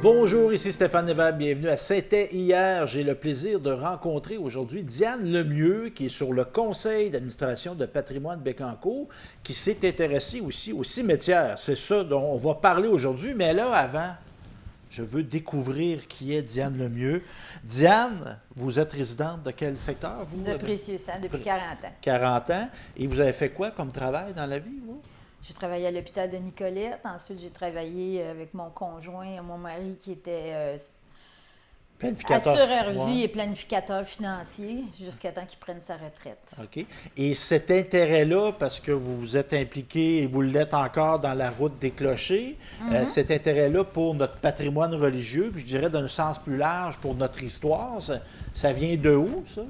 Bonjour, ici Stéphane Neval, bienvenue à C'était hier. J'ai le plaisir de rencontrer aujourd'hui Diane Lemieux, qui est sur le conseil d'administration de patrimoine Bécancour, qui s'est intéressée aussi au cimetière. C'est ça dont on va parler aujourd'hui, mais là, avant, je veux découvrir qui est Diane Lemieux. Diane, vous êtes résidente de quel secteur, vous? De Précieux-Sang, depuis 40 ans. 40 ans. Et vous avez fait quoi comme travail dans la vie, vous? J'ai travaillé à l'hôpital de Nicolette. Ensuite, j'ai travaillé avec mon conjoint, mon mari, qui était assureur vie et planificateur financier, jusqu'à temps qu'il prenne sa retraite. OK. Et cet intérêt-là, parce que vous vous êtes impliqué et vous l'êtes encore dans la route des clochers, cet intérêt-là pour notre patrimoine religieux, puis je dirais d'un sens plus large pour notre histoire, ça vient de où, ça?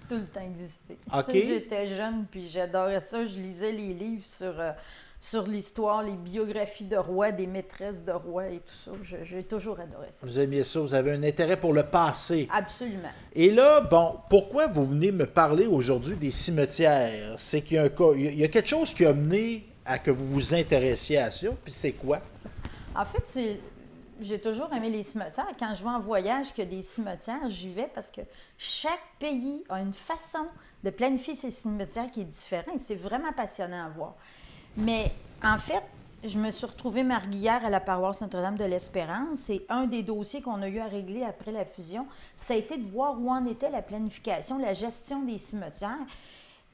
Tout le temps existé. OK. J'étais jeune, puis j'adorais ça. Je lisais les livres sur l'histoire, les biographies de rois, des maîtresses de rois et tout ça. J'ai toujours adoré ça. Vous aimiez ça, vous avez un intérêt pour le passé. Absolument. Et là, bon, pourquoi vous venez me parler aujourd'hui des cimetières? C'est qu'il y a quelque chose qui a mené à que vous vous intéressiez à ça, puis c'est quoi? En fait, j'ai toujours aimé les cimetières. Quand je vais en voyage, qu'il y a des cimetières, j'y vais parce que chaque pays a une façon de planifier ses cimetières qui est différente. C'est vraiment passionnant à voir. Mais en fait, je me suis retrouvée marguillière à la paroisse Notre-Dame de l'Espérance et un des dossiers qu'on a eu à régler après la fusion, ça a été de voir où en était la planification, la gestion des cimetières.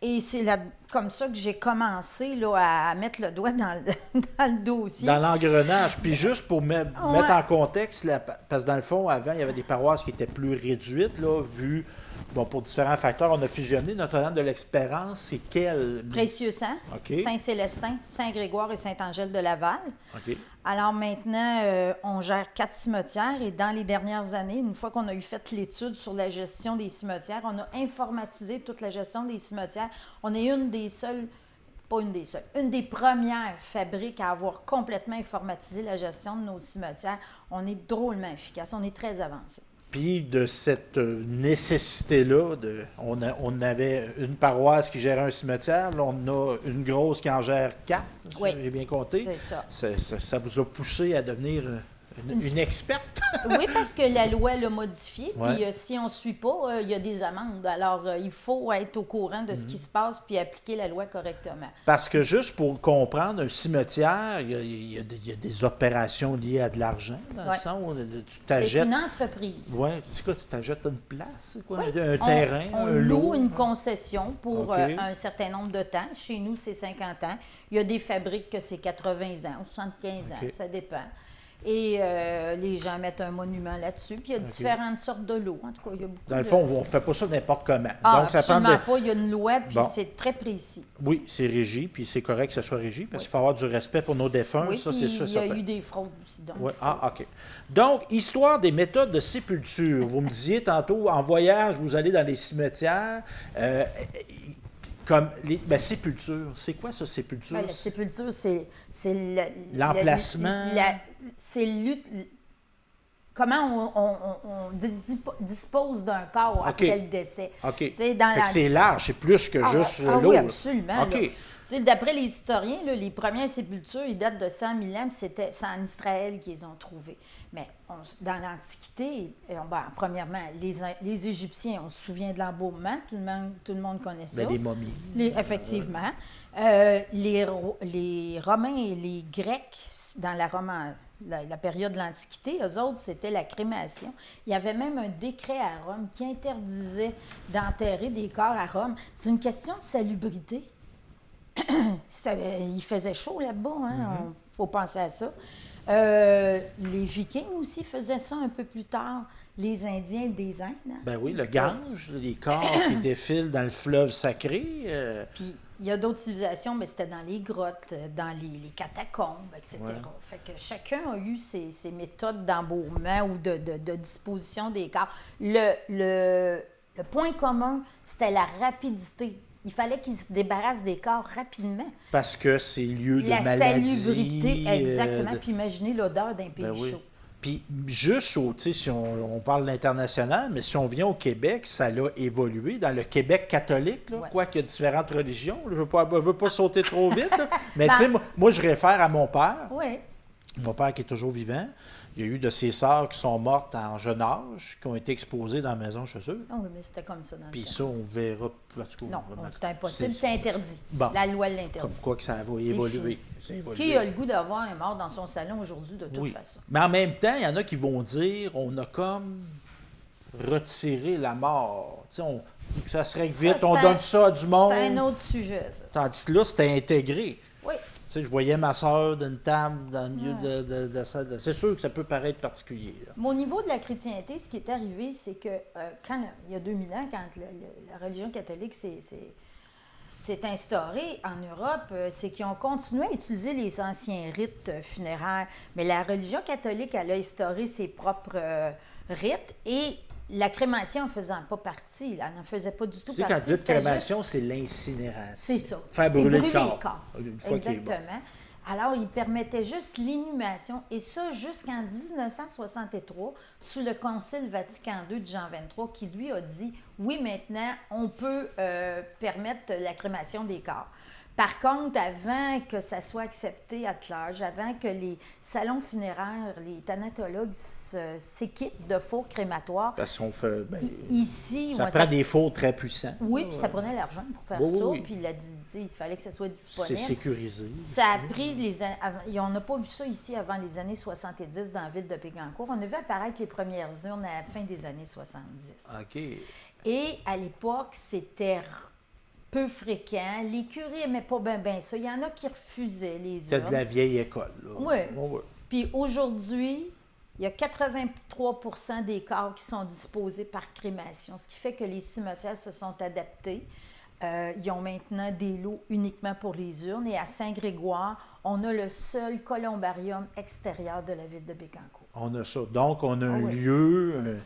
Et c'est comme ça que j'ai commencé là, à mettre le doigt dans le dossier. Dans l'engrenage. Puis juste pour mettre en contexte, parce que dans le fond, avant, il y avait des paroisses qui étaient plus réduites, là, vu... Bon, pour différents facteurs, on a fusionné. Notre-Dame de l'Espérance, c'est quel? Précieux-Sang, okay. Saint-Célestin, Saint-Grégoire et Saint-Angèle de Laval. Okay. Alors maintenant, on gère 4 cimetières et dans les dernières années, une fois qu'on a eu fait l'étude sur la gestion des cimetières, on a informatisé toute la gestion des cimetières. On est une des premières fabriques à avoir complètement informatisé la gestion de nos cimetières. On est drôlement efficace, on est très avancé. Puis de cette nécessité-là, on avait une paroisse qui gérait un cimetière, là, on a une grosse qui en gère 4, oui, j'ai bien compté. C'est ça. Ça vous a poussé à devenir une experte? Oui, parce que la loi l'a modifié, ouais. Puis si on ne suit pas, il y a des amendes. Alors, il faut être au courant de ce qui se passe puis appliquer la loi correctement. Parce que juste pour comprendre, un cimetière, il y a des opérations liées à de l'argent, dans le sens où tu t'achètes... C'est une entreprise. Oui, c'est quoi, tu t'achètes une place, quoi? Oui. Un terrain, on un loue lot? une concession pour un certain nombre de temps. Chez nous, c'est 50 ans. Il y a des fabriques que c'est 80 ans ou 75 ans, ça dépend. Et les gens mettent un monument là-dessus. Puis il y a différentes sortes de lots. En tout cas, il y a beaucoup dans le fond, on ne fait pas ça n'importe comment. Donc, absolument pas. Il y a une loi, puis c'est très précis. Oui, c'est régi, puis c'est correct que ce soit régi, parce qu'il faut avoir du respect pour nos défunts. Oui, ça, c'est ça. Il y a eu des fraudes aussi. Donc, OK. Donc, histoire des méthodes de sépulture. Vous me disiez tantôt, en voyage, vous allez dans les cimetières. Comme la sépulture, c'est quoi ça, sépulture? Bien, la sépulture, c'est l'emplacement. C'est comment on dispose d'un corps après le décès. OK. C'est large, c'est plus que juste l'eau. Oui, absolument. OK. D'après les historiens, là, les premières sépultures, ils datent de 100 000 ans, puis c'est en Israël qu'ils les ont trouvées. Mais dans l'Antiquité, premièrement, les Égyptiens, on se souvient de l'embaumement, tout le monde connaît ça. Les momies. Effectivement. Les Romains et les Grecs, dans la période de l'Antiquité, eux autres, c'était la crémation. Il y avait même un décret à Rome qui interdisait d'enterrer des corps à Rome. C'est une question de salubrité. Il faisait chaud là-bas, hein? Faut penser à ça. Les Vikings aussi faisaient ça un peu plus tard. Les Indiens des Indes. Hein? Ben oui, le Gange, les corps qui défilent dans le fleuve sacré. Puis il y a d'autres civilisations, mais c'était dans les grottes, dans les catacombes, etc. Ouais. Fait que chacun a eu ses méthodes d'embaumement ou de disposition des corps. Le point commun, c'était la rapidité. Il fallait qu'ils se débarrassent des corps rapidement. Parce que c'est lieu de maladie. La salubrité, exactement. Puis imaginez l'odeur d'un pays chaud. Puis juste, si on parle de l'international, mais si on vient au Québec, ça a évolué. Dans le Québec catholique, là, quoi qu'il y a différentes religions, je ne veux pas sauter trop vite, là, mais moi, je réfère à mon père. Oui. Mon père qui est toujours vivant. Il y a eu de ses sœurs qui sont mortes en jeune âge, qui ont été exposées dans la maison chez eux. Ah oui, mais c'était comme ça dans le Puis temps. ça, on verra. En tout cas, Non, vraiment, c'est impossible, c'est interdit. Bon. La loi Comme l'interdit. quoi que ça va C'est évoluer. fini. C'est évolué. Qui a le goût d'avoir un mort dans son salon aujourd'hui, de toute Oui. façon? Mais en même temps, il y en a qui vont dire on a comme retiré la mort. Tu sais, ça serait Ça, vite, c'est on donne ça à du monde. C'est un autre sujet, ça. Tandis que là, c'était intégré. Oui. Tu sais, je voyais ma soeur d'une table dans le milieu Ouais. de ça. C'est sûr que ça peut paraître particulier. Là. Mais au niveau de la chrétienté, ce qui est arrivé, c'est que il y a 2000 ans, quand la religion catholique s'est instaurée en Europe, c'est qu'ils ont continué à utiliser les anciens rites funéraires. Mais la religion catholique, elle a instauré ses propres rites et la crémation n'en faisant pas partie. Elle n'en faisait pas du tout Tu sais, partie. quand tu dis c'était crémation, c'est l'incinération. C'est ça. Faire C'est brûler le corps. Une fois qu'il est Exactement. bon. Alors, il permettait juste l'inhumation, et ça jusqu'en 1963, sous le Concile Vatican II de Jean XXIII, qui lui a dit, oui, maintenant, on peut permettre la crémation des corps. Par contre, avant que ça soit accepté à l'âge, avant que les salons funéraires, les thanatologues s'équipent de fours crématoires, Parce qu'on fait. ici, Ça ouais, prend des fours très puissants. oui, puis ça prenait l'argent pour faire Oui, ça, oui. puis il fallait que ça soit C'est disponible. sécurisé. Ça a pris on n'a pas vu ça ici avant les années 70 dans la ville de Bécancour. On a vu apparaître les premières urnes à la fin des années 70. OK. Et à l'époque, c'était peu fréquent. Les curés n'aimaient pas bien ça. Il y en a qui refusaient les C'est urnes. de la vieille école. Là. Oui. Oui. Puis aujourd'hui, il y a 83 des corps qui sont disposés par crémation, ce qui fait que les cimetières se sont adaptés. Ils ont maintenant des lots uniquement pour les urnes. Et à Saint-Grégoire, on a le seul columbarium extérieur de la ville de Bécancour. On a ça. Donc, on a un oui. lieu.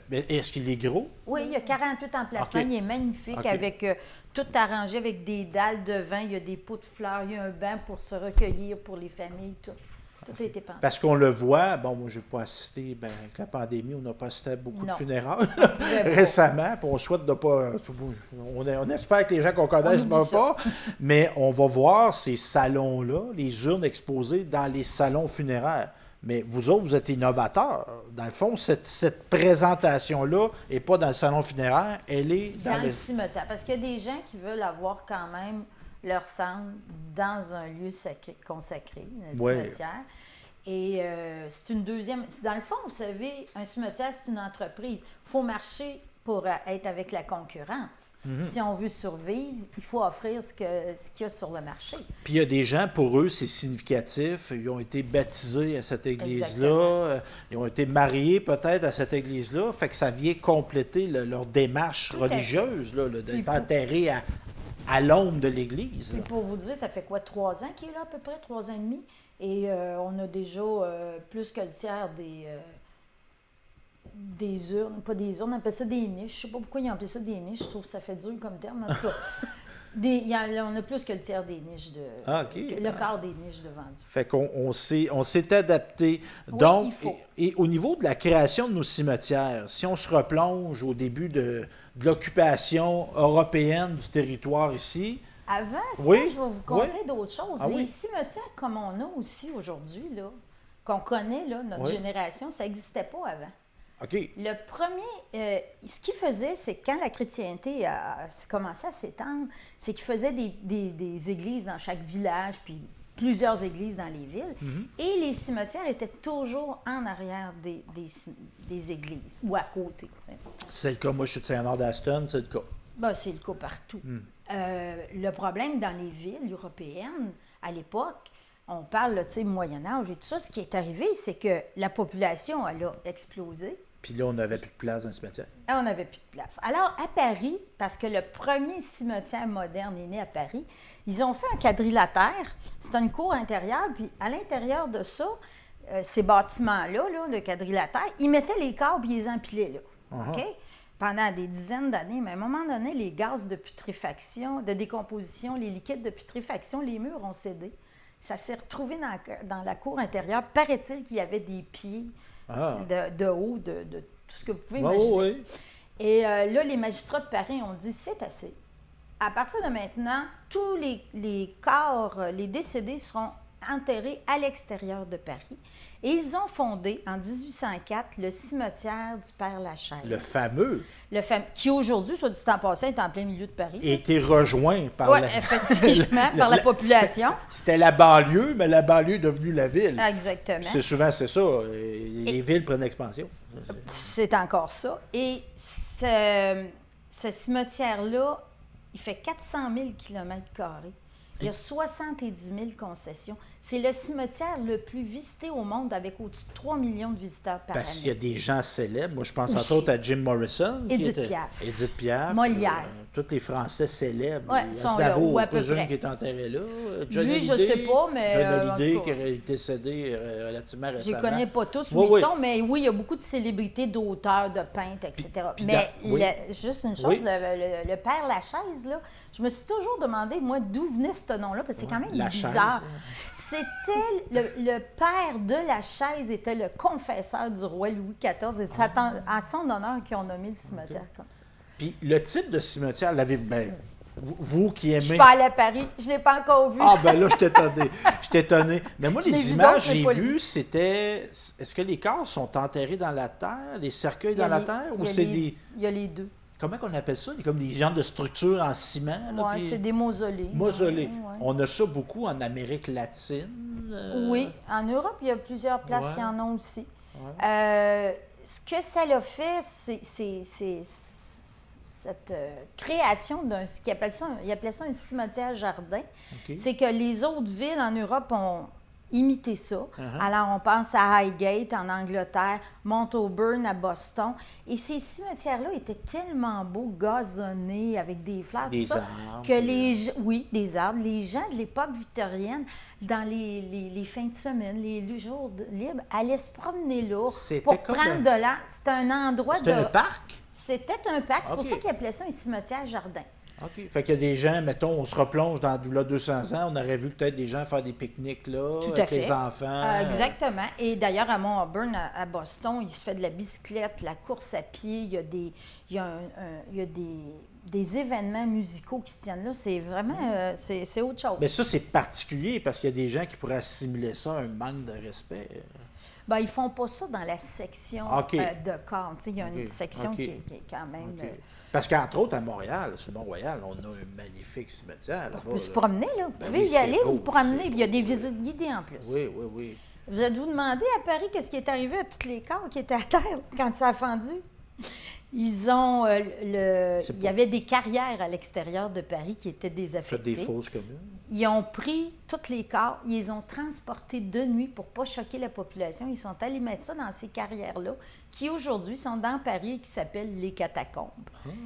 Mais est-ce qu'il est gros? Oui, il y a 48 emplacements. OK. Il est magnifique, OK. avec tout arrangé avec des dalles de vin. Il y a des pots de fleurs. Il y a un banc pour se recueillir pour les familles. Tout a été pensé. Parce qu'on le voit, bon, moi, je n'ai pas assisté, avec la pandémie, on n'a pas assisté à beaucoup de Non. funérailles pouvait pas. récemment, puis on souhaite de pas... On espère que les gens qu'on connaisse On ne oublie pas, mais on va voir ces salons-là, les urnes exposées dans les salons funéraires. Mais vous autres, vous êtes innovateurs. Dans le fond, cette présentation-là n'est pas dans le salon funéraire, elle est Dans le le... cimetière. Parce qu'il y a des gens qui veulent avoir quand même leur cendre dans un lieu consacré, un Ouais. cimetière. Et c'est une deuxième... Dans le fond, vous savez, un cimetière, c'est une entreprise. Il faut marcher pour être avec la concurrence. Si on veut survivre, il faut offrir ce qu'il y a sur le marché. Puis il y a des gens, pour eux, c'est significatif. Ils ont été baptisés à cette église-là. Exactement. Ils ont été mariés peut-être à cette église-là. Fait que ça vient compléter leur démarche Tout à fait. religieuse, là, d'être pour- enterré à l'ombre de l'église. Puis là. pour vous dire, ça fait quoi, 3 ans qu'il est là à peu près, 3 ans et demi? Et on a déjà plus que le tiers des urnes, pas des urnes, on appelle ça des niches. Je sais pas pourquoi ils appellent ça des niches, je trouve que ça fait dur comme terme. En tout cas, on a plus que le tiers des niches OK. le quart des niches de vendues. Fait qu'on s'est adapté. Oui, Donc, il faut. et au niveau de la création de nos cimetières, si on se replonge au début de l'occupation européenne du territoire ici, Avant ça, Oui, je vais vous conter oui. d'autres choses. Ah Les oui. cimetières comme on a aussi aujourd'hui, là, qu'on connaît, là, notre Oui. génération, ça n'existait pas avant. OK, Le premier, ce qu'il faisait, c'est que quand la chrétienté a commencé à s'étendre, c'est qu'il faisait des églises dans chaque village, puis plusieurs églises dans les villes. Et les cimetières étaient toujours en arrière des églises, ou à côté. c'est le cas. Moi, je suis de Saint-Henri-d'Aston, c'est le cas. Ben, c'est le cas partout. Le problème dans les villes européennes, à l'époque, on parle, tu sais, Moyen-Âge et tout ça, ce qui est arrivé, c'est que la population, elle a explosé. Puis là, on n'avait plus de place dans le cimetière. Et on n'avait plus de place. Alors, à Paris, parce que le premier cimetière moderne est né à Paris, ils ont fait un quadrilatère. C'est une cour intérieure, puis à l'intérieur de ça, ces bâtiments-là, là, le quadrilatère, ils mettaient les corps puis ils les empilaient là. OK? Pendant des dizaines d'années, mais à un moment donné, les gaz de putréfaction, de décomposition, les liquides de putréfaction, les murs ont cédé. Ça s'est retrouvé dans la cour intérieure. Paraît-il qu'il y avait des pieds de haut, de tout ce que vous pouvez imaginer. Oui. Et là, les magistrats de Paris ont dit, c'est assez. À partir de maintenant, tous les corps, les décédés seront enterrés à l'extérieur de Paris. Et ils ont fondé, en 1804, le cimetière du Père-Lachaise. Le fameux. Qui aujourd'hui, soit dit en passant, est en plein milieu de Paris. A été rejoint par Oui, effectivement, par la population. C'était la banlieue, mais la banlieue est devenue la ville. Exactement. C'est ça. Les villes prennent expansion. C'est encore ça. Et ce cimetière-là, il fait 400 000 km². Il y a 70 000 concessions. C'est le cimetière le plus visité au monde avec au-dessus de 3 millions de visiteurs par année. Parce qu'il y a des gens célèbres. Moi, je pense entre autres à Jim Morrison. Edith Piaf. Edith Piaf. Molière. Tous les Français célèbres. Oui, sont là, ou à peu jeune près. qui est enterré là. Lui, je ne sais pas, mais... John Hallyday, qui est décédé relativement récemment. Je ne les connais pas tous où oui. ils sont, mais oui, il y a beaucoup de célébrités, d'auteurs, de peintres, etc. Juste une chose, le Père Lachaise, là, je me suis toujours demandé, moi, d'où venait ce nom-là, parce que c'est quand même bizarre. C'était le père de Lachaise était le confesseur du roi Louis XIV, et c'est à son honneur qu'ils ont nommé le cimetière comme ça. Puis le type de cimetière, l'avez-vous... Vous qui aimez... Je suis pas allée à Paris, je ne l'ai pas encore vu. Ah, ben là, je suis étonné. Mais moi, les images que j'ai vues, vu. c'était... Est-ce que les corps sont enterrés dans la terre, les cercueils dans la terre, ou c'est des... Il y a les deux. Comment on appelle ça? Comme des genres de structures en ciment? Oui, c'est des mausolées. Mausolées. Ouais. On a ça beaucoup en Amérique latine. Oui, en Europe, il y a plusieurs places qui en ont aussi. Ouais. Ce que ça l'a fait, c'est cette création d'un... Il appelait ça un cimetière-jardin. Okay. C'est que les autres villes en Europe ont imité ça. Alors, on pense à Highgate en Angleterre, Montauburn à Boston. Et ces cimetières-là étaient tellement beaux, gazonnés, avec des fleurs, des tout ça, arbres, que oui, des arbres. Les gens de l'époque victorienne, dans les fins de semaine, les jours libres, allaient se promener là pour prendre de l'air. C'était un endroit C'était un parc? C'était un parc. C'est pour ça qu'ils appelaient ça un cimetière-jardin. OK. Fait qu'il y a des gens, mettons, on se replonge dans là, 200 ans, on aurait vu peut-être des gens faire des pique-niques là, avec les enfants. Exactement. Et d'ailleurs, à Montauburn, à Boston, il se fait de la bicyclette, la course à pied, il y a des événements musicaux qui se tiennent là. C'est vraiment, c'est autre chose. Mais ça, c'est particulier parce qu'il y a des gens qui pourraient assimiler ça à un manque de respect. Bien, ils font pas ça dans la section de corps. Il y a une section qui est quand même... Parce qu'entre autres, à Montréal, sur Mont-Royal, on a un magnifique cimetière. On peut se promener, là. Vous pouvez y aller, vous promener. Puis il y a des visites guidées en plus. Oui. Vous êtes-vous demandé à Paris qu'est-ce qui est arrivé à tous les corps qui étaient à terre quand ça a fendu? Ils ont... il y avait des carrières à l'extérieur de Paris qui étaient désaffectées. Des fosses communes. Ils ont pris tous les corps, ils les ont transportés de nuit pour ne pas choquer la population. Ils sont allés mettre ça dans ces carrières-là, qui aujourd'hui sont dans Paris et qui s'appellent les catacombes.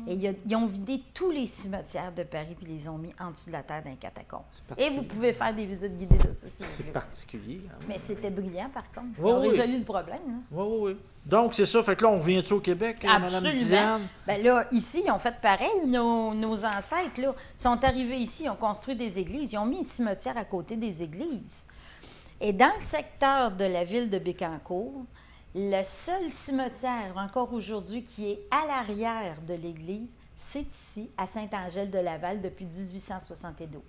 Et ils ont vidé tous les cimetières de Paris puis les ont mis en dessous de la terre dans les catacombes. Et vous pouvez faire des visites guidées de ça si vous voulez. C'est particulier. Hein? Mais c'était brillant, par contre. Ils ont résolu le problème. Hein? Oui. Donc, c'est ça. Fait que là, on revient-tu au Québec, Mme Diane? Bien là, ici, ils ont fait pareil. Nos ancêtres, là, sont arrivés ici, ils ont construit des églises. Ils ont mis un cimetière à côté des églises. Et dans le secteur de la ville de Bécancour, le seul cimetière, encore aujourd'hui, qui est à l'arrière de l'église, c'est ici, à Saint-Angèle-de-Laval, depuis 1872.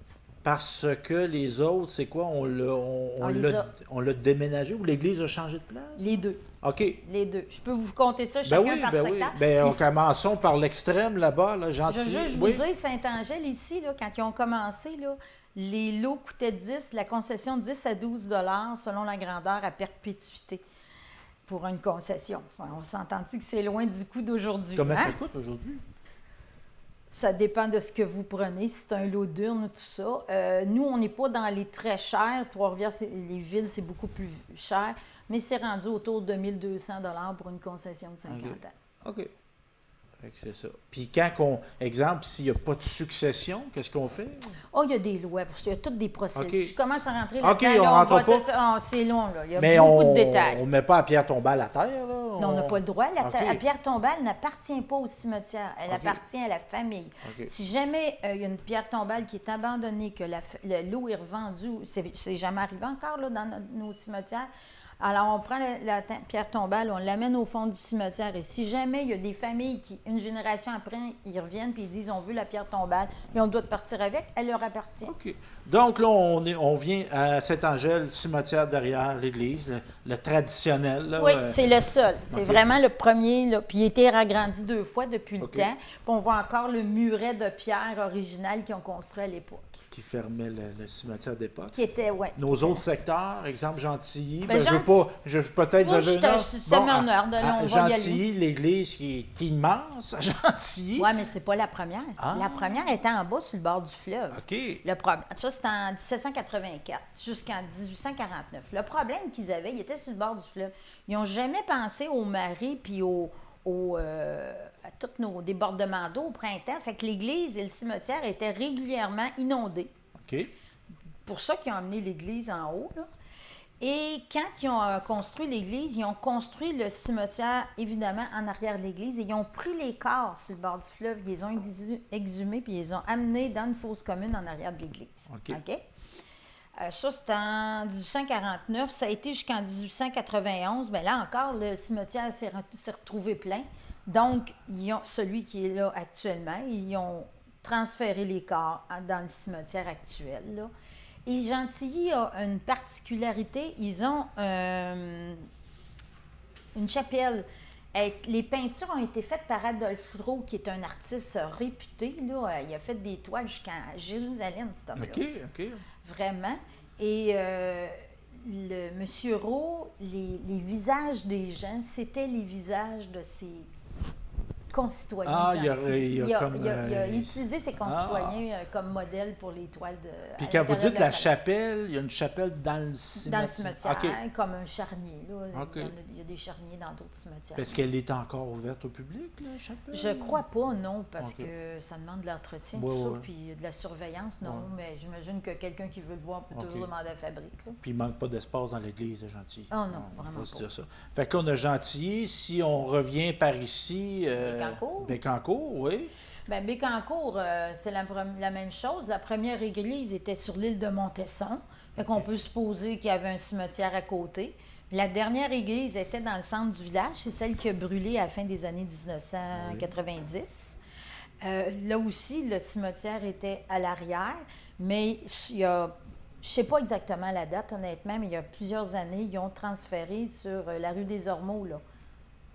Parce que les autres, c'est quoi? On l'a déménagé ou l'église a changé de place? Les deux. OK. Les deux. Je peux vous compter ça chacun par secteur. Oui. Commençons par l'extrême là-bas, là, gentil. Je vous dire, Saint-Angèle, ici, là, quand ils ont commencé, là, les lots coûtaient 10, la concession 10 à 12 $ selon la grandeur à perpétuité pour une concession. Enfin, on s'entend-tu que c'est loin du coût d'aujourd'hui? Comment ça coûte aujourd'hui? Ça dépend de ce que vous prenez, si c'est un lot d'urne, tout ça. Nous, on n'est pas dans les très chers. Trois-Rivières, les villes, c'est beaucoup plus cher, mais c'est rendu autour de 1 200 $ pour une concession de 50 ans. OK. C'est ça. Puis exemple, s'il n'y a pas de succession, qu'est-ce qu'on fait? Oh, il y a des lois pour ça. Il y a toutes des procédures. Okay. Je commence à rentrer là-dedans. OK, on rentre pas. C'est long, là. Il y a beaucoup de détails. On ne met pas à pierre tombale à terre, là? Non, on n'a pas le droit. La pierre tombale n'appartient pas au cimetière. Elle appartient à la famille. Si jamais il y a une pierre tombale qui est abandonnée, que le lot est revendu, c'est jamais arrivé encore là, dans nos cimetières, Alors, on prend pierre tombale, on l'amène au fond du cimetière. Et si jamais il y a des familles qui, une génération après, ils reviennent et ils disent on veut la pierre tombale, puis on doit partir avec, elle leur appartient. OK. Donc là, on vient à Saint-Angèle, cimetière derrière l'église, le traditionnel. Là, oui, c'est le seul. C'est OK. vraiment le premier. Là. Puis il a été agrandi 2 fois depuis le OK. temps. Puis on voit encore le muret de pierre original qu'ils ont construit à l'époque. Qui fermait le cimetière d'époque. Qui était, oui. Nos autres secteurs, exemple Gentilly, Ben, je veux pas, peut-être Moi, vous avez c'est mon honneur de on va y aller. Gentilly, l'église qui est immense à Gentilly. Oui, mais c'est pas la première. Ah. La première était en bas, sur le bord du fleuve. OK. Ça, c'était en 1784 jusqu'en 1849. Le problème qu'ils avaient, ils étaient sur le bord du fleuve. Ils n'ont jamais pensé aux marées puis à tous nos débordements d'eau au printemps. Fait que l'église et le cimetière étaient régulièrement inondés. OK. Pour ça qu'ils ont amené l'église en haut, là. Et quand ils ont construit l'église, ils ont construit le cimetière, évidemment, en arrière de l'église. Et ils ont pris les corps sur le bord du fleuve, ils les ont exhumés, puis ils les ont amenés dans une fosse commune en arrière de l'église. OK. Ça, c'était en 1849. Ça a été jusqu'en 1891. Bien là encore, le cimetière s'est retrouvé plein. Donc, celui qui est là actuellement, ils ont transféré les corps dans le cimetière actuel, là. Et Gentilly a une particularité. Ils ont une chapelle. Les peintures ont été faites par Adolphe Roux, qui est un artiste réputé. Là. Il a fait des toiles jusqu'à Jérusalem, cet homme-là. OK. Vraiment. Et Monsieur Roux, les visages des gens, c'était les visages de ses concitoyens. Ah, il a utilisé ses concitoyens comme modèle pour les toiles de. Puis quand vous dites la chapelle, il y a une chapelle dans le cimetière. Dans le cimetière, OK. comme un charnier. Là. OK. Il y a des charniers dans d'autres cimetières. Est-ce qu'elle est encore ouverte au public, la chapelle? Je crois pas, non, parce OK. que ça demande de l'entretien, Ouais, tout ouais. ça, puis de la surveillance, non. Ouais. Mais j'imagine que quelqu'un qui veut le voir peut OK. toujours demander à la fabrique. Là. Puis il manque pas d'espace dans l'église de Gentilly. Oh non, vraiment On va se pas. dire ça. Fait que là, on a Gentilly. Si on revient par ici... Bécancour. Bécancour, oui. Bien, Bécancour, c'est la même chose. La première église était sur l'île de Montesson. Fait qu'on peut supposer qu'il y avait un cimetière à côté. La dernière église était dans le centre du village. C'est celle qui a brûlé à la fin des années 1990. Là aussi, le cimetière était à l'arrière. Mais il y a... Je ne sais pas exactement la date, honnêtement, mais il y a plusieurs années, ils ont transféré sur la rue des Ormeaux, là.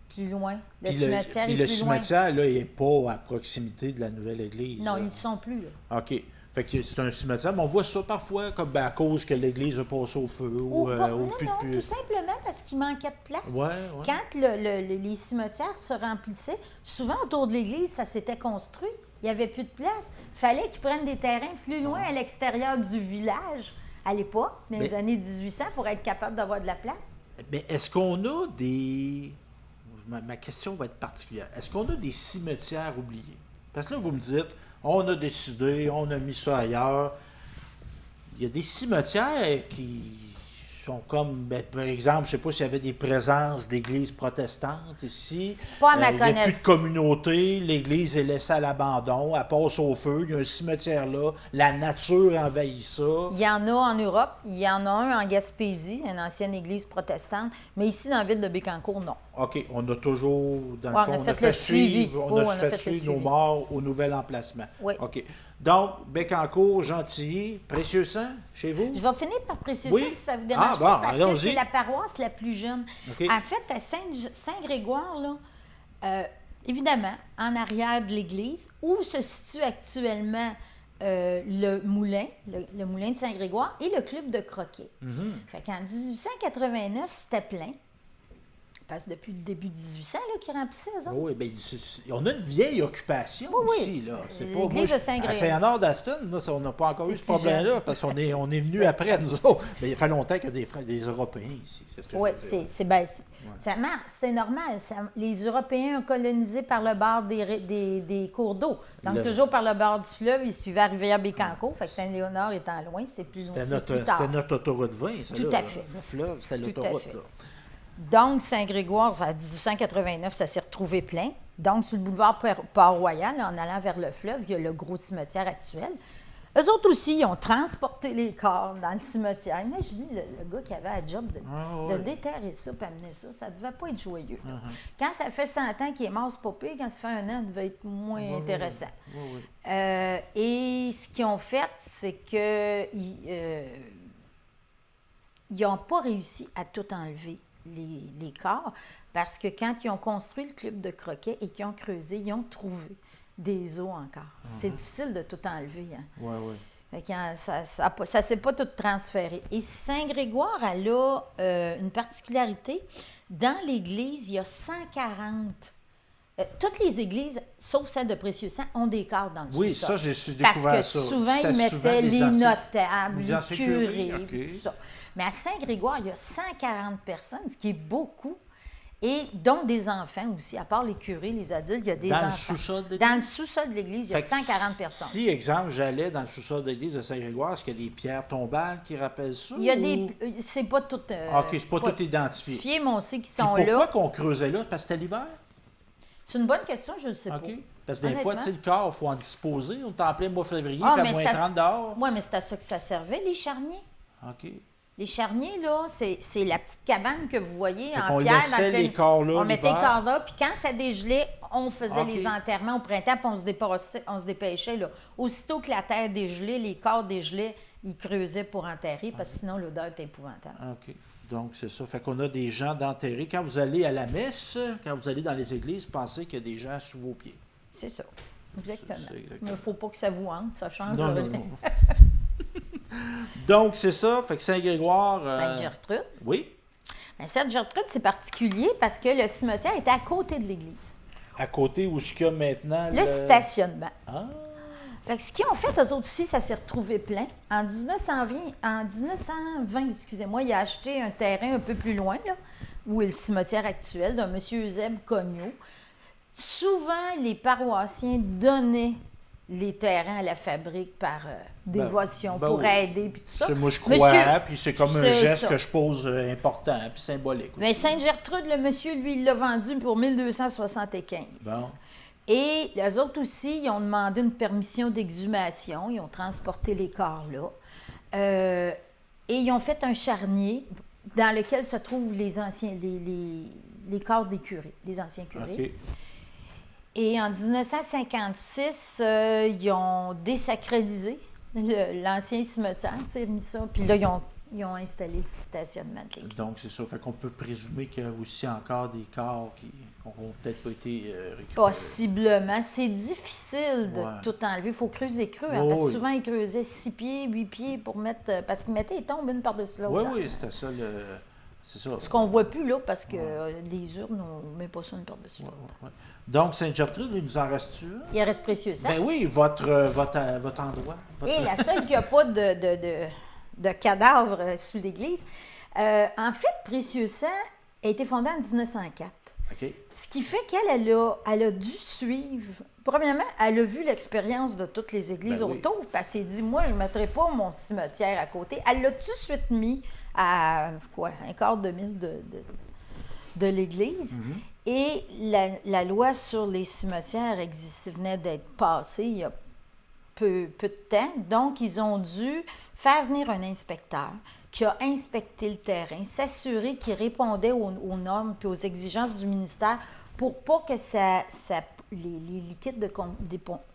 Plus loin. Le cimetière est plus loin. Le cimetière, là, il n'est pas à proximité de la nouvelle église. Non, là. ils ne sont plus, là. OK. Fait que c'est un cimetière, mais on voit ça parfois comme à cause que l'église a passé au feu ou non, plus non, tout simplement parce qu'il manquait de place. Ouais. Quand les cimetières se remplissaient, souvent autour de l'église, ça s'était construit. Il n'y avait plus de place. Il fallait qu'ils prennent des terrains plus loin à l'extérieur du village, à l'époque, dans les années 1800, pour être capable d'avoir de la place. Mais est-ce qu'on a des... Ma question va être particulière. Est-ce qu'on a des cimetières oubliés? Parce que là, vous me dites, on a décidé, on a mis ça ailleurs. Il y a des cimetières qui sont comme, par exemple, je ne sais pas s'il y avait des présences d'églises protestantes ici. Pas à ma il n'y a plus de connaissance. communauté, l'église est laissée à l'abandon, elle passe au feu, il y a un cimetière là, la nature envahit ça. Il y en a en Europe, il y en a un en Gaspésie, une ancienne église protestante, mais ici, dans la ville de Bécancour, non. OK, on a toujours, dans le Ouais, fond, on a fait le suivi. suivre, Oh, on a fait suivre nos morts au nouvel emplacement. Oui. OK. Donc, Bécancour, Gentilly, Précieux Sang, chez vous? Je vais finir par Précieux Oui. Sang, si ça vous dérange Ah, pas, bon, parce que allons-y. c'est la paroisse la plus jeune. OK. En fait, à Saint-Grégoire, là, évidemment, en arrière de l'église, où se situe actuellement le moulin, le moulin de Saint-Grégoire et le club de croquet. Fait qu'en 1889, c'était plein. Parce que depuis le début de 1800, là, qu'ils remplissaient, eux autres. Oui, bien, on a une vieille occupation Oui, ici, là. C'est pas, L'église moi, de Saint-Grégoire. à Saint-Honor d'Aston, là, on n'a pas encore C'est eu ce plus problème-là, jeune. parce qu'on est venus après, nous autres. Mais il fait longtemps qu'il y a des Européens ici. C'est ce que Oui, je veux dire. ça marche, c'est normal. Les Européens ont colonisé par le bord des cours d'eau. Donc, toujours par le bord du fleuve, ils suivaient la rivière Bécancour. Fait que Saint-Léonard étant loin, c'est plus C'était loin. C'était plus tard. notre autoroute 20, ça. Tout là, à fait. Le fleuve, c'était Tout à l'autoroute, fait. là. Donc, Saint-Grégoire, en 1889, ça s'est retrouvé plein. Donc, sur le boulevard Port-Royal, en allant vers le fleuve, il y a le gros cimetière actuel. Eux autres aussi, ils ont transporté les corps dans le cimetière. Imaginez le gars qui avait la job de déterrer ça et amener ça. Ça ne devait pas être joyeux. Quand ça fait 100 ans qu'il est mort, c'est pas pire. Quand ça fait 1 an, il devait être moins intéressant. Et ce qu'ils ont fait, c'est que ils n'ont pas réussi à tout enlever, les corps, parce que quand ils ont construit le club de croquet et qu'ils ont creusé, ils ont trouvé des os encore. C'est difficile de tout enlever. Fait que, ça ne s'est pas tout transféré. Et Saint-Grégoire, elle a une particularité. Dans l'Église, il y a 140. Toutes les églises, sauf celle de Précieux-Sang, ont des corps dans le sous-sol. Oui, ça, j'ai découvert ça. Parce que souvent, ils mettaient les notables, les les curés, tout ça. Mais à Saint-Grégoire, il y a 140 personnes, ce qui est beaucoup. Et dont des enfants aussi, à part les curés, les adultes, il y a des enfants. Dans le sous-sol de l'Église? Dans le sous-sol de l'Église, il y a 140 personnes. Si, exemple, j'allais dans le sous-sol de l'Église de Saint-Grégoire, est-ce qu'il y a des pierres tombales qui rappellent ça? Il y a des... C'est pas tout... OK, c'est pas tout identifié. Mais on sait qu'ils sont pourquoi là. Pourquoi qu'on creusait là? Parce que c'était l'hiver? C'est une bonne question, je ne sais pas. Parce que des fois, tu sais, le corps, il faut en disposer. On est en plein mois février, il fait moins 30 dehors. Oui, mais c'est à ça que ça servait, les charniers. OK. Les charniers, là, c'est la petite cabane que vous voyez fait en on pierre. Laissait les corps là, on mettait les l'hiver. corps là, puis quand ça dégelait, on faisait les enterrements au printemps, puis on se dépêchait. Là. Aussitôt que la terre dégelait, les corps dégelaient, ils creusaient pour enterrer, parce que sinon, l'odeur était épouvantable. OK. Donc, c'est ça. Fait qu'on a des gens d'enterrer. Quand vous allez à la messe, quand vous allez dans les églises, pensez qu'il y a des gens sous vos pieds. C'est ça. Exactement. C'est exactement. Mais il ne faut pas que ça vous hante, ça change Non, rien. non. Donc, c'est ça. Fait que Saint-Grégoire... Sainte-Gertrude. Oui. Bien, Sainte-Gertrude, c'est particulier parce que le cimetière était à côté de l'église. À côté où il y a maintenant... Le stationnement. Ah! Fait que ce qu'ils ont fait, eux autres aussi, ça s'est retrouvé plein. En 1920, excusez-moi, il a acheté un terrain un peu plus loin, là, où est le cimetière actuel, d'un monsieur Eusèbe Cognot. Souvent, les paroissiens donnaient les terrains à la fabrique par dévotion, pour aider, puis tout ça. Moi, je crois, puis c'est comme un geste ça. Que je pose important, puis symbolique. Mais Sainte-Gertrude, le monsieur, lui, il l'a vendu pour 1275. Bon. Et les autres aussi, ils ont demandé une permission d'exhumation. Ils ont transporté les corps là. Et ils ont fait un charnier dans lequel se trouvent les anciens, les corps des curés, des anciens curés. Okay. Et en 1956, ils ont désacralisé l'ancien cimetière, mis ça. Puis là, ils ont installé le stationnement de l'église. Donc, c'est ça. Fait qu'on peut présumer qu'il y a aussi encore des corps qui n'ont peut-être pas été récupérés. Possiblement. C'est difficile de tout enlever. Il faut creuser creux. Hein, parce que souvent, ils creusaient 6 pieds, 8 pieds pour mettre... Parce qu'ils mettaient les tombes une par-dessus l'autre. Oui, c'était ça le... C'est ça. Ce qu'on ne voit plus là, parce que les urnes, on ne met pas ça une par-dessus l'autre. Donc, Sainte-Gertrude, il nous en reste-tu un? Il reste Précieux-Sang. Ben oui, votre endroit. Et la seule qui n'a pas de cadavre sous l'église. En fait, Précieux-Sang a été fondée en 1904. Okay. Ce qui fait qu'elle a dû suivre. Premièrement, elle a vu l'expérience de toutes les églises autour. Puis elle s'est dit, moi, je ne mettrai pas mon cimetière à côté. Elle l'a tout de suite mis à un quart de mille de l'église. Mm-hmm. Et la loi sur les cimetières venait d'être passée il y a peu de temps. Donc, ils ont dû faire venir un inspecteur qui a inspecté le terrain, s'assurer qu'il répondait aux normes et aux exigences du ministère pour pas que les liquides de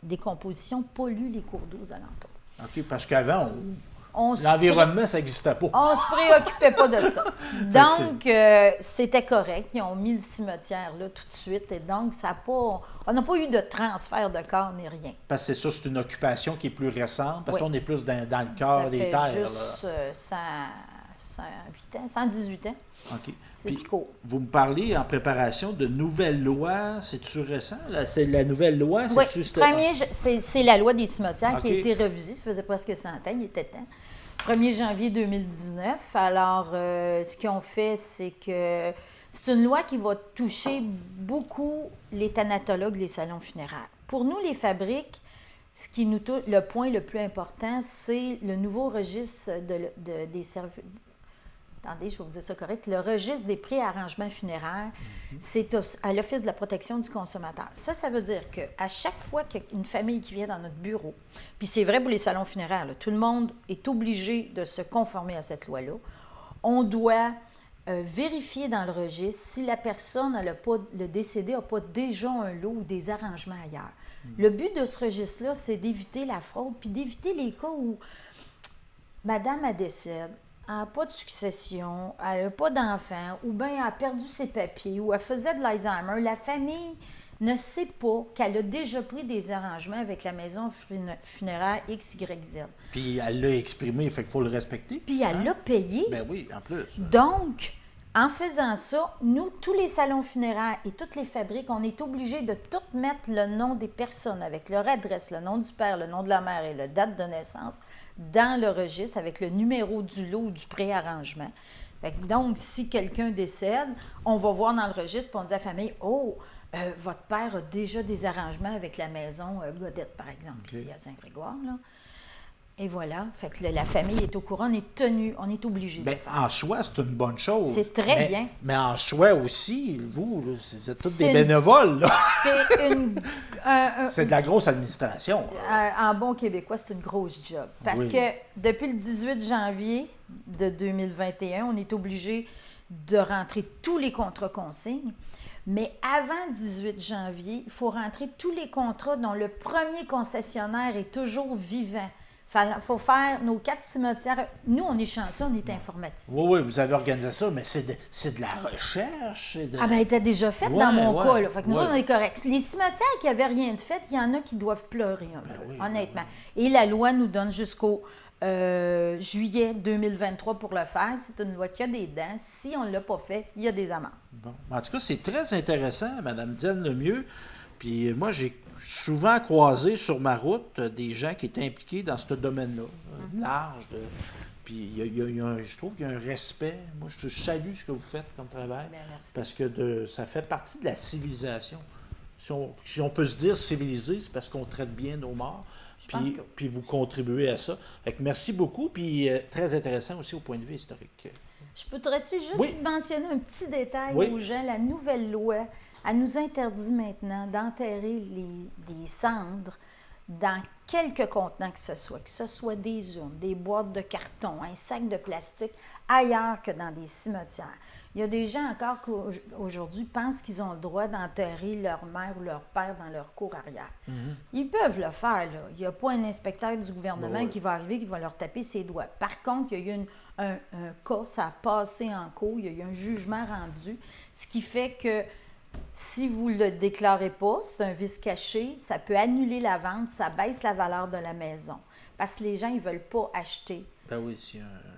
décomposition polluent les cours d'eau aux alentours. OK, parce qu'avant, l'environnement, ça n'existait pas. On ne se préoccupait pas de ça. Donc, c'était correct. Ils ont mis le cimetière là tout de suite. Et donc, on n'a pas eu de transfert de corps ni rien. Parce que c'est une occupation qui est plus récente, parce qu'on est plus dans le cœur des terres. Ça fait juste 118 ans. OK. C'est plus court. Vous me parlez en préparation de nouvelles lois. C'est-tu récent? Là? C'est la nouvelle loi? C'est la loi des cimetières qui a été revisée. Ça faisait presque 100 ans. Il était temps. 1er janvier 2019. Alors, ce qu'ils ont fait, c'est que c'est une loi qui va toucher beaucoup les thanatologues, les salons funéraires. Pour nous, les fabriques, ce qui nous touche, le point le plus important, c'est le nouveau registre des services. attendez, je vais vous dire ça correct, le registre des préarrangements funéraires, c'est à l'Office de la protection du consommateur. Ça veut dire qu'à chaque fois qu'il y a une famille qui vient dans notre bureau, puis c'est vrai pour les salons funéraires, là, tout le monde est obligé de se conformer à cette loi-là, on doit vérifier dans le registre si la personne, le décédé, n'a pas déjà un lot ou des arrangements ailleurs. Le but de ce registre-là, c'est d'éviter la fraude, puis d'éviter les cas où madame, elle décède, elle n'a pas de succession, elle n'a pas d'enfant, ou bien elle a perdu ses papiers, ou elle faisait de l'Alzheimer. La famille ne sait pas qu'elle a déjà pris des arrangements avec la maison funéraire XYZ. Puis elle l'a exprimé, il faut le respecter. Puis elle l'a payé. Ben oui, en plus. Donc, en faisant ça, nous, tous les salons funéraires et toutes les fabriques, on est obligés de tout mettre le nom des personnes avec leur adresse, le nom du père, le nom de la mère et la date de naissance dans le registre avec le numéro du lot ou du préarrangement. Donc, si quelqu'un décède, on va voir dans le registre et on dit à la famille, « Oh, votre père a déjà des arrangements avec la maison Godette, par exemple, ici à Saint-Grégoire. » Et voilà, fait que la famille est au courant, on est obligé de le faire. En soi, c'est une bonne chose. C'est très bien. Mais en soi aussi, vous êtes tous des bénévoles. Là. C'est de la grosse administration. En bon québécois, c'est une grosse job. Parce que depuis le 18 janvier de 2021, on est obligé de rentrer tous les contrats consignes. Mais avant 18 janvier, il faut rentrer tous les contrats dont le premier concessionnaire est toujours vivant. Il faut faire nos 4 cimetières. Nous, on est chanceux, on est informatisés. Oui, vous avez organisé ça, mais c'est de la recherche. Ah bien, elle était déjà faite dans mon cas. Là. Fait que nous, on est corrects. Les cimetières qui n'avaient rien de fait, il y en a qui doivent pleurer un peu, honnêtement. Et la loi nous donne jusqu'au juillet 2023 pour le faire. C'est une loi qui a des dents. Si on ne l'a pas fait, il y a des amendes. Bon. En tout cas, c'est très intéressant, Mme Diane Lemieux. Puis moi, j'ai souvent croisé sur ma route des gens qui étaient impliqués dans ce domaine-là, large. Puis je trouve qu'il y a un respect. Moi, je salue ce que vous faites comme travail, parce que ça fait partie de la civilisation. Si on peut se dire civilisé, c'est parce qu'on traite bien nos morts. Puis vous contribuez à ça. Fait que merci beaucoup, puis très intéressant aussi au point de vue historique. Je pourrais-tu juste mentionner un petit détail aux gens? La nouvelle loi, elle nous interdit maintenant d'enterrer les cendres dans quelque contenant que ce soit des urnes, des boîtes de carton, un sac de plastique, ailleurs que dans des cimetières. Il y a des gens encore qu'aujourd'hui pensent qu'ils ont le droit d'enterrer leur mère ou leur père dans leur cour arrière. Ils peuvent le faire, là. Il n'y a pas un inspecteur du gouvernement qui va arriver, qui va leur taper ses doigts. Par contre, il y a eu un cas, ça a passé en cours, il y a eu un jugement rendu, ce qui fait que si vous ne le déclarez pas, c'est un vice caché, ça peut annuler la vente, ça baisse la valeur de la maison. Parce que les gens, ils ne veulent pas acheter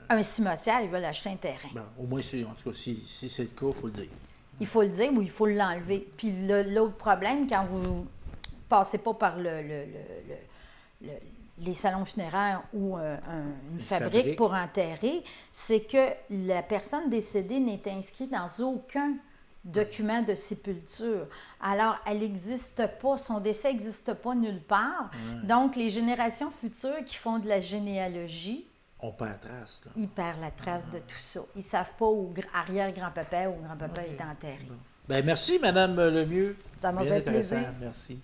un cimetière, ils veulent acheter un terrain. Au moins, en tout cas, si c'est le cas, il faut le dire. Il faut le dire ou il faut l'enlever. Puis l'autre problème, quand vous ne passez pas par les salons funéraires ou une fabrique pour enterrer, c'est que la personne décédée n'est inscrite dans aucun document de sépulture. Alors, elle n'existe pas, son décès n'existe pas nulle part. Donc, les générations futures qui font de la généalogie, on perd la trace. Là. Ils perdent la trace de tout ça. Ils ne savent pas où arrière-grand-papa ou grand-papa est enterré. Bien, merci, Mme Lemieux. Ça m'a fait plaisir. Merci.